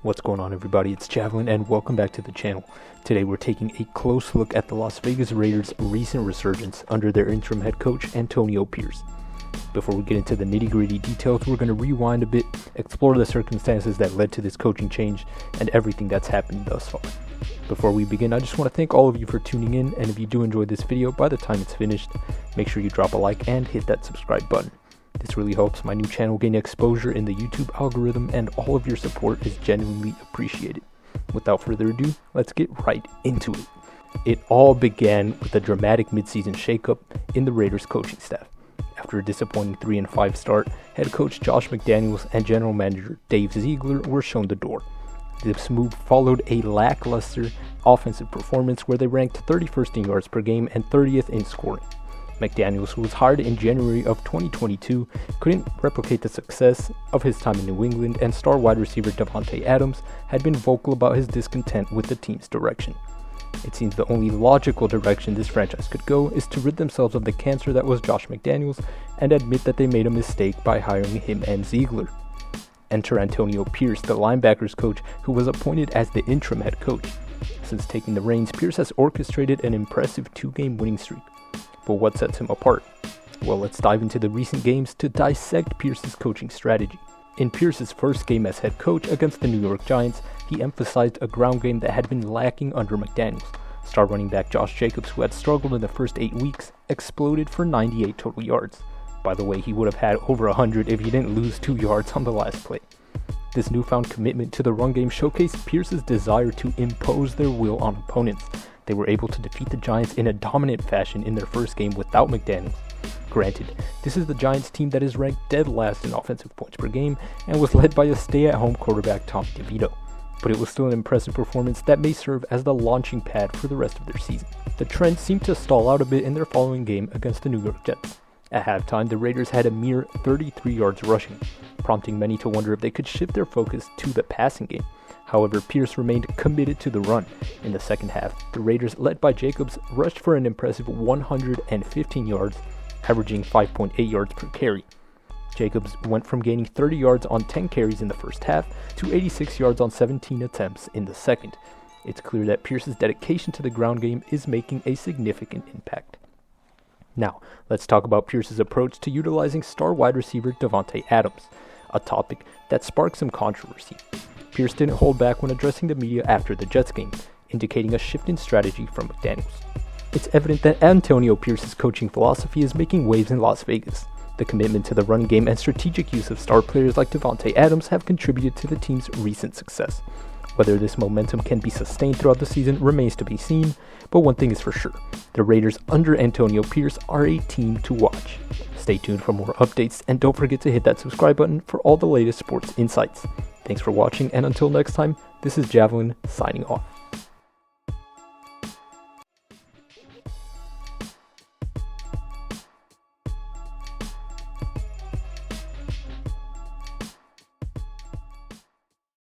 What's going on, everybody? It's Javelin and welcome back to the channel. Today we're taking a close look at the Las Vegas Raiders' recent resurgence under their interim head coach Antonio Pierce. Before we get into the nitty-gritty details, we're going to rewind a bit, explore the circumstances that led to this coaching change, and everything that's happened thus far. Before we begin, I just want to thank all of you for tuning in, and if you do enjoy this video, by the time it's finished, make sure you drop a like and hit that subscribe button. This really helps my new channel gain exposure in the YouTube algorithm, and all of your support is genuinely appreciated. Without further ado, let's get right into it. It all began with a dramatic midseason shakeup in the Raiders coaching staff. After a disappointing 3-5 start, head coach Josh McDaniels and general manager Dave Ziegler were shown the door. This move followed a lackluster offensive performance where they ranked 31st in yards per game and 30th in scoring. McDaniels, who was hired in January of 2022, couldn't replicate the success of his time in New England, and star wide receiver Davante Adams had been vocal about his discontent with the team's direction. It seems the only logical direction this franchise could go is to rid themselves of the cancer that was Josh McDaniels and admit that they made a mistake by hiring him and Ziegler. Enter Antonio Pierce, the linebackers coach who was appointed as the interim head coach. Since taking the reins, Pierce has orchestrated an impressive 2-game winning streak. But what sets him apart? Well, let's dive into the recent games to dissect Pierce's coaching strategy. In Pierce's first game as head coach against the New York Giants, he emphasized a ground game that had been lacking under McDaniels. Star running back Josh Jacobs, who had struggled in the first 8 weeks, exploded for 98 total yards. By the way, he would have had over 100 if he didn't lose 2 yards on the last play. This newfound commitment to the run game showcased Pierce's desire to impose their will on opponents. They were able to defeat the Giants in a dominant fashion in their first game without McDaniels. Granted, this is the Giants team that is ranked dead last in offensive points per game and was led by a stay-at-home quarterback Tommy DeVito. But it was still an impressive performance that may serve as the launching pad for the rest of their season. The trend seemed to stall out a bit in their following game against the New York Jets. At halftime, the Raiders had a mere 33 yards rushing, prompting many to wonder if they could shift their focus to the passing game. However, Pierce remained committed to the run. In the second half, the Raiders, led by Jacobs, rushed for an impressive 115 yards, averaging 5.8 yards per carry. Jacobs went from gaining 30 yards on 10 carries in the first half to 86 yards on 17 attempts in the second. It's clear that Pierce's dedication to the ground game is making a significant impact. Now, let's talk about Pierce's approach to utilizing star wide receiver Davante Adams, a topic that sparked some controversy. Pierce didn't hold back when addressing the media after the Jets game, indicating a shift in strategy from McDaniels. It's evident that Antonio Pierce's coaching philosophy is making waves in Las Vegas. The commitment to the run game and strategic use of star players like Davante Adams have contributed to the team's recent success. Whether this momentum can be sustained throughout the season remains to be seen, but one thing is for sure, the Raiders under Antonio Pierce are a team to watch. Stay tuned for more updates, and don't forget to hit that subscribe button for all the latest sports insights. Thanks for watching, and until next time, this is Javelin signing off.